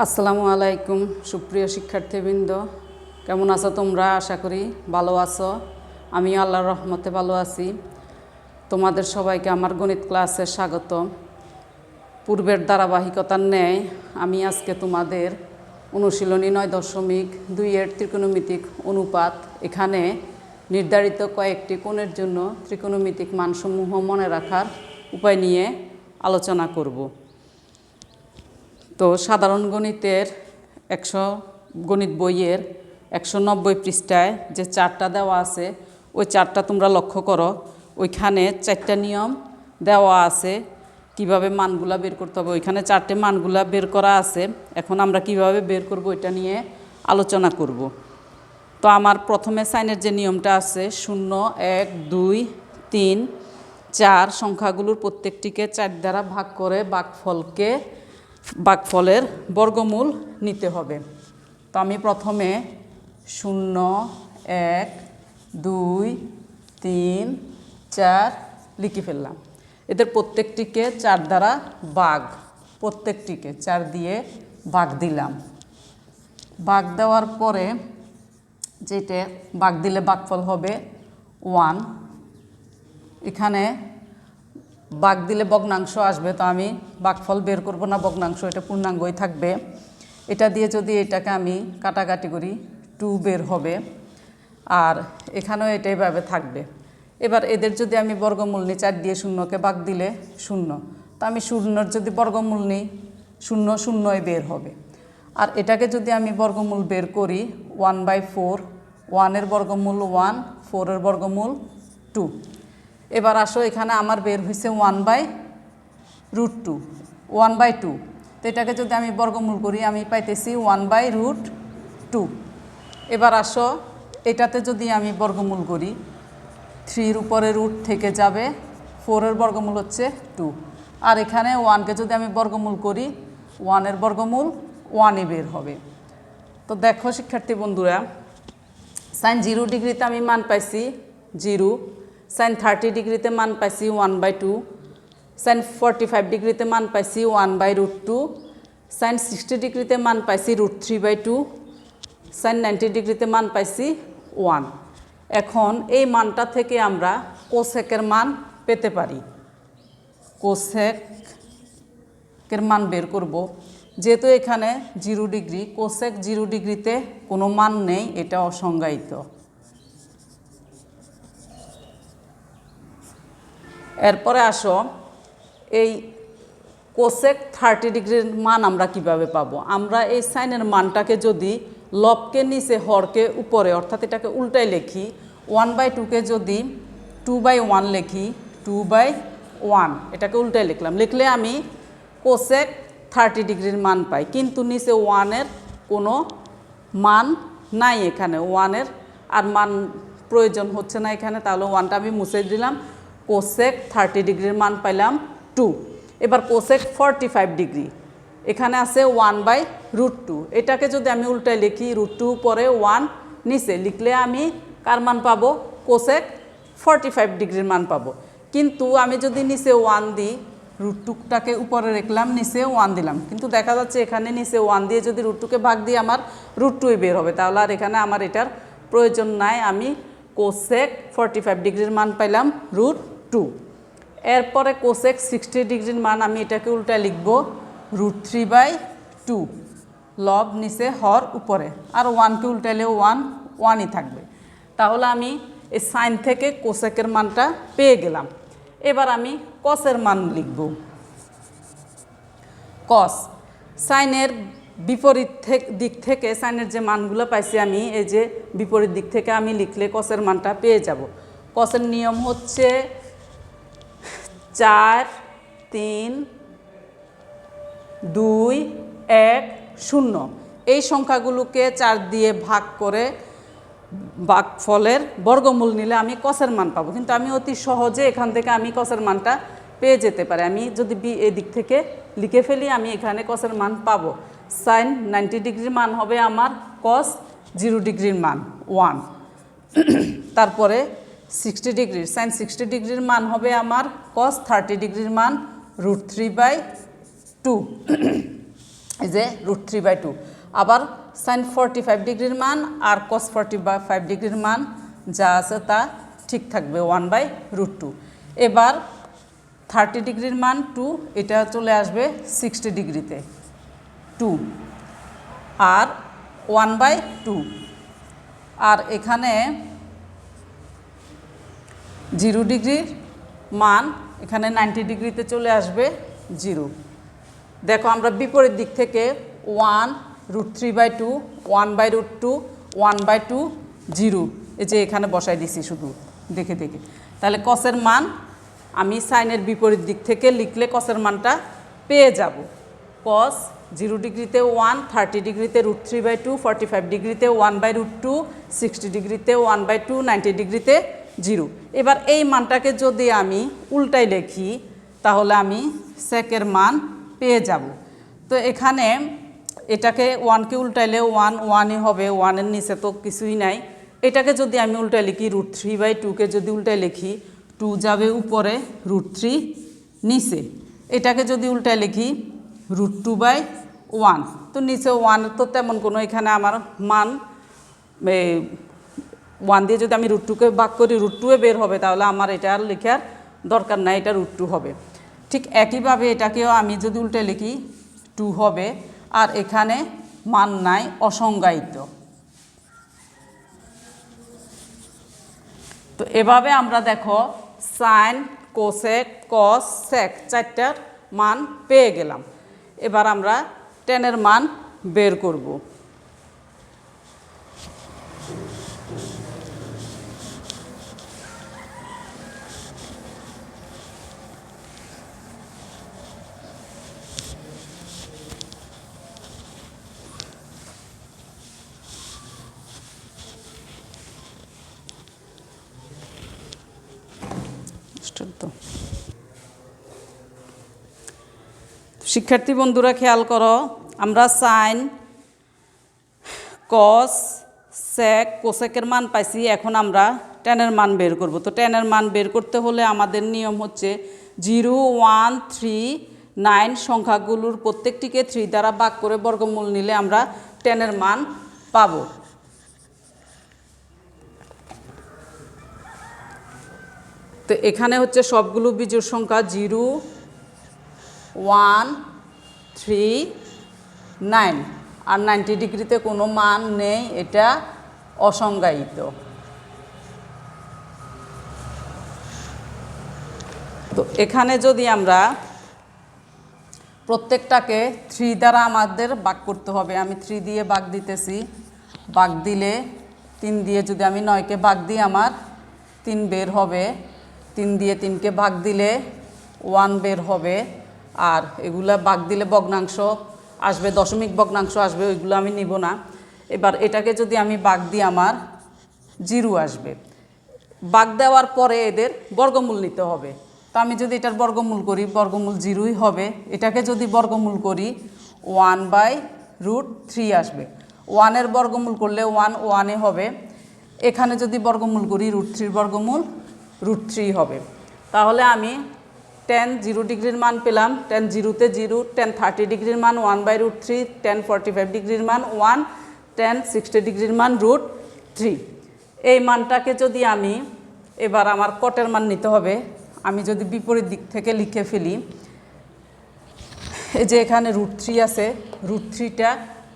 আসসালামু আলাইকুম সুপ্রিয় শিক্ষার্থীবৃন্দ, কেমন আছো তোমরা? আশা করি ভালো আছো। আমি আল্লাহর রহমতে ভালো আছি। তোমাদের সবাইকে আমার গণিত ক্লাসে স্বাগত। পূর্বের ধারাবাহিকতার ন্যায় আমি আজকে তোমাদের অনুশীলনী 9.2-এর ত্রিকোণমিতিক অনুপাত এখানে নির্ধারিত কয়েকটি কোণের জন্য ত্রিকোণমিতিক মানসমূহ মনে রাখার উপায় নিয়ে আলোচনা করব। তো সাধারণ গণিতের গণিত বইয়ের 190 পৃষ্ঠায় যে চার্টটা দেওয়া আছে ওই চার্টটা তোমরা লক্ষ্য করো। ওইখানে 4টা নিয়ম দেওয়া আছে কিভাবে মানগুলা বের করতে হবে। ওইখানে 4টে মানগুলা বের করা আছে। এখন আমরা কিভাবে বের করব এটা নিয়ে আলোচনা করব। তো আমার প্রথমে সাইনের যে নিয়মটা আছে 0, 1, 2, 3, 4 সংখ্যাগুলোর প্রত্যেকটিকে 4 দ্বারা ভাগ করে ভাগফলের বর্গমূল নিতে হবে। তো আমি প্রথমে 0, 1, 2, 3, 4 লিখে ফেললাম। এদের প্রত্যেকটিকে 4 দ্বারা প্রত্যেকটিকে 4 দিয়ে ভাগ দিলাম। ভাগ দেওয়ার পরে যেটা ভাগ দিলে ভাগফল হবে 1। এখানে ভাগ দিলে ভগ্নাংশ আসবে, তো আমি ভাগফল বের করব না, ভগ্নাংশ এটা পূর্ণাঙ্গই থাকবে। এটা দিয়ে যদি এটাকে আমি কাটাকাটি করি 2 বের হবে, আর এখানেও এটাইভাবে থাকবে। এবার এদের যদি আমি বর্গমূল নিই, 4 দিয়ে 0কে ভাগ দিলে 0, তো আমি 0-র যদি বর্গমূল নিই 0, 0ই বের হবে। আর এটাকে যদি আমি বর্গমূল বের করি 1/4, 1-এর বর্গমূল 1, 4-এর বর্গমূল 2। এবার আসো, এখানে আমার বের হয়েছে 1/√2, 1/2। তো এটাকে যদি আমি বর্গমূল করি আমি পাইতেছি 1/√2। এবার আসো, এটাতে যদি আমি বর্গমূল করি 3-র উপরে রুট থেকে যাবে, 4-এর বর্গমূল হচ্ছে 2। আর এখানে 1কে যদি আমি বর্গমূল করি 1-এর বর্গমূল 1ই বের হবে। তো দেখো শিক্ষার্থী বন্ধুরা, sin 0 ডিগ্রিতে আমি মান পাইছি 0, sin 30 ডিগ্রিতে মান পাইছি 1/2, sin 45 ডিগ্রিতে মান পাইছি 1/√2, sin 60 ডিগ্রিতে মান পাইছি √3/2, sin 90 ডিগ্রিতে মান পাইছি 1। এখন এই মানটা থেকে আমরা কোসেকের মান পেতে পারি। কোসেকের মান বের করব। যেহেতু এখানে 0 ডিগ্রি, কোসেক 0 ডিগ্রিতে কোনো মান নেই, এটা অসংজ্ঞায়িত। এরপরে আসো, এই কোসেক 30 ডিগ্রির মান আমরা কিভাবে পাবো। আমরা এই সাইনের মানটাকে যদি লবকে নিচে হরকে উপরে, অর্থাৎ এটাকে উল্টাই লিখি, 1/2কে যদি 2/1 লিখি, 2/1 এটাকে উল্টাই লিখলাম, লিখলে আমি কোসেক 30 ডিগ্রির মান পাই। কিন্তু নিচে 1-এর কোনো মান নাই, এখানে 1-এর আর মান প্রয়োজন হচ্ছে না এখানে, তাহলে 1টা আমি মুছে দিলাম। কোসেক 30 ডিগ্রির মান পাইলাম 2। এবার কোসেক 45 ডিগ্রি, এখানে আছে 1/√2। এটাকে যদি আমি উল্টায় লিখি, √2 পরে 1 নিচে লিখলে আমি কার মান পাবো? কোসেক 45 ডিগ্রির মান পাবো। কিন্তু আমি যদি নিচে 1 দিই, √2টাকে উপরে রাখলাম, নিচে 1 দিলাম, কিন্তু দেখা যাচ্ছে এখানে নিচে 1 দিয়ে যদি √2কে ভাগ দিয়ে আমার √2ই বের হবে, তাহলে আর এখানে আমার এটার প্রয়োজন নাই। আমি কোসেক 45 ডিগ্রির মান পাইলাম √2। এরপরে কোসেক 60 ডিগ্রির মান আমি এটাকে উল্টা লিখব √3/2, লব নিচে হর উপরে, আর 1কে উল্টাইলেও 1ই থাকবে। তাহলে আমি এই সাইন থেকে কোসেকের মানটা পেয়ে গেলাম। এবার আমি কসের মান লিখব। কস সাইনের বিপরীত দিক থেকে সাইনের যে মানগুলো পাইছি আমি, এই যে বিপরীত দিক থেকে আমি লিখলে কসের মানটা পেয়ে যাব। কসের নিয়ম হচ্ছে 4, 3, 2, 1, 0। এই সংখ্যাগুলোকে 4 দিয়ে ভাগ করে ভাগফলের বর্গমূল নিলে আমি কসের মান পাবো। কিন্তু আমি অতি সহজে এখান থেকে আমি কসের মানটা পেয়ে যেতে পারি। আমি যদি এই দিক থেকে লিখে ফেলি, আমি এখানে কসের মান পাবো। সাইন 90 ডিগ্রির মান হবে আমার কস 0 ডিগ্রির মান 1। তারপরে 60 ডিগ্রির, সাইন 60 ডিগ্রির মান হবে আমার কস 30 ডিগ্রির মান √3/2। এই যে √3/2। আবার sin 45 ডিগ্রির মান আর cos 45 ডিগ্রির মান যা আছে তা ঠিক থাকবে 1/√2। এবার 30 ডিগ্রির মান 2, এটা চলে আসবে 60 ডিগ্রিতে 2 আর 1/2। আর এখানে 0 ডিগ্রির মান এখানে 90 ডিগ্রিতে চলে আসবে 0। দেখো আমরা বিপরীত দিক থেকে 1√3/2, 1/√2, 1/2, 0 এই যে এখানে বসাই দিছি শুধু দেখে দেখে। তাহলে কসের মান আমি সাইনের বিপরীত দিক থেকে লিখলে কসের মানটা পেয়ে যাব। কস 0 ডিগ্রিতে 1, 30 ডিগ্রিতে √3/2, 45 ডিগ্রিতে 1/√2, 60 ডিগ্রিতে 1/2, 90 ডিগ্রিতে 0। এবার এই মানটাকে যদি আমি উল্টাই লিখি তাহলে আমি সেকের মান পেয়ে যাব। তো এখানে এটাকে 1কে উল্টাইলে 1ই হবে, 1-এর নিচে তো কিছুই নাই। এটাকে যদি আমি উল্টাই লিখি √3/2কে যদি উল্টাই লিখি 2 যাবে উপরে, √3 নিচে। এটাকে যদি উল্টাই লিখি √2/1, তো নিচে 1 তো তেমন কোনো এখানে আমার মান 1 দিয়ে যদি আমি √2কে ভাগ করি √2 বের হবে, তাহলে আমার এটা আর লেখার দরকার নাই, এটা √2 হবে। ঠিক একইভাবে এটাকেও আমি যদি উল্টে লিখি 2 হবে, আর এখানে মান নাই, অসংজ্ঞায়িত। তো এভাবে আমরা দেখো সাইন, কোসেক, কস, সেক 4টার মান পেয়ে গেলাম। এবার আমরা টেনের মান বের করব। শিক্ষার্থী বন্ধুরা খেয়াল করো, আমরা সাইন, কস, সেক, কোসেকের মান পাইছি। এখন আমরা টেনের মান বের করব। তো টেনের মান বের করতে হলে আমাদের নিয়ম হচ্ছে 0, 1, 3, 9 সংখ্যাগুলোর প্রত্যেকটিকে 3 দ্বারা ভাগ করে বর্গমূল নিলে আমরা টেনের মান পাব। তো এখানে হচ্ছে সবগুলো বিজোড় সংখ্যা 0, 1, 3, 9 আর 90 ডিগ্রিতে কোনো মান নেই, এটা অসংজ্ঞায়িত। তো এখানে যদি আমরা প্রত্যেকটাকে 3 দ্বারা আমাদের ভাগ করতে হবে। আমি 3 দিয়ে ভাগ দিতেছি। ভাগ দিলে 3 দিয়ে যদি আমি 9কে ভাগ দিই আমার 3 বের হবে। 3 দিয়ে 3কে ভাগ দিলে 1 বের হবে। আর এগুলা ভাগ দিলে ভগ্নাংশ আসবে, দশমিক ভগ্নাংশ আসবে, ওইগুলো আমি নিব না। এবার এটাকে যদি আমি ভাগ দিই আমার 0 আসবে। ভাগ দেওয়ার পরে এদের বর্গমূল নিতে হবে। তো আমি যদি এটার বর্গমূল করি, বর্গমূল 0ই হবে। এটাকে যদি বর্গমূল করি 1/√3 আসবে। 1-এর বর্গমূল করলে 1 হবে। এখানে যদি বর্গমূল করি √3 বর্গমূল √3 হবে। তাহলে আমি tan 0 ডিগ্রির মান পেলাম, tan 0-তে 0, tan 30 ডিগ্রির মান 1/√3, tan 45 ডিগ্রির মান 1, tan 60 ডিগ্রির মান √3। এই মানটাকে যদি আমি এবার আমার কটের মান নিতে হবে। আমি যদি বিপরীত দিক থেকে লিখে ফেলি, এই যে এখানে √3 আছে, √3টা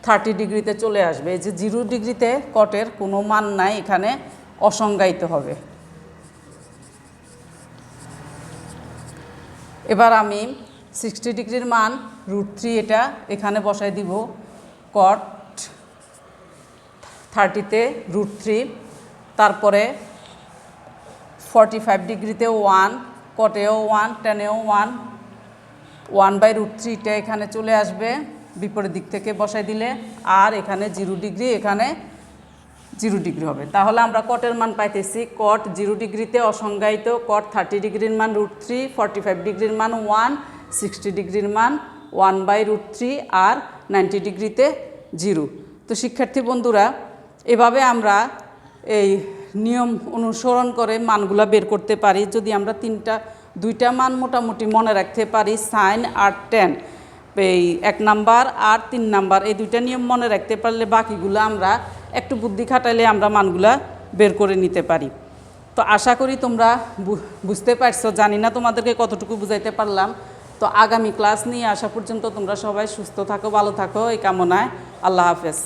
30 ডিগ্রিতে চলে আসবে। এই যে 0 ডিগ্রিতে কটের কোনো মান নাই, এখানে অসংজ্ঞায়িত হবে। এবার আমি 60 ডিগ্রির মান √3 এটা এখানে বসাই দিব। কট 30-তে √3, তারপরে 45 ডিগ্রিতে 1, কটেও 1, টেনেও 1, 1/√3টা এখানে চলে আসবে বিপরীত দিক থেকে বসাই দিলে। আর এখানে 0 ডিগ্রি, এখানে 0 ডিগ্রি হবে। তাহলে আমরা কটের মান পাইতেছি, কট 0 ডিগ্রিতে অসংজ্ঞায়িত, কট 30 ডিগ্রির মান √3, 45 ডিগ্রির মান 1, 60 ডিগ্রির মান 1/√3 আর 90 ডিগ্রিতে 0। তো শিক্ষার্থী বন্ধুরা, এভাবে আমরা এই নিয়ম অনুসরণ করে মানগুলা বের করতে পারি। যদি আমরা 2টা মান মোটামুটি মনে রাখতে পারি, সাইন আর টেন, এই 1 নাম্বার আর 3 নাম্বার এই দুইটা নিয়ম মনে রাখতে পারলে বাকিগুলো আমরা একটু বুদ্ধি খাটাইলে আমরা মানগুলা বের করে নিতে পারি। তো আশা করি তোমরা বুঝতে পারছো, জানি না তোমাদেরকে কতটুকু বুঝাইতে পারলাম। তো আগামী ক্লাস নিয়ে আসা পর্যন্ত তোমরা সবাই সুস্থ থাকো, ভালো থাকো এই কামনায়। আল্লাহ হাফেজ।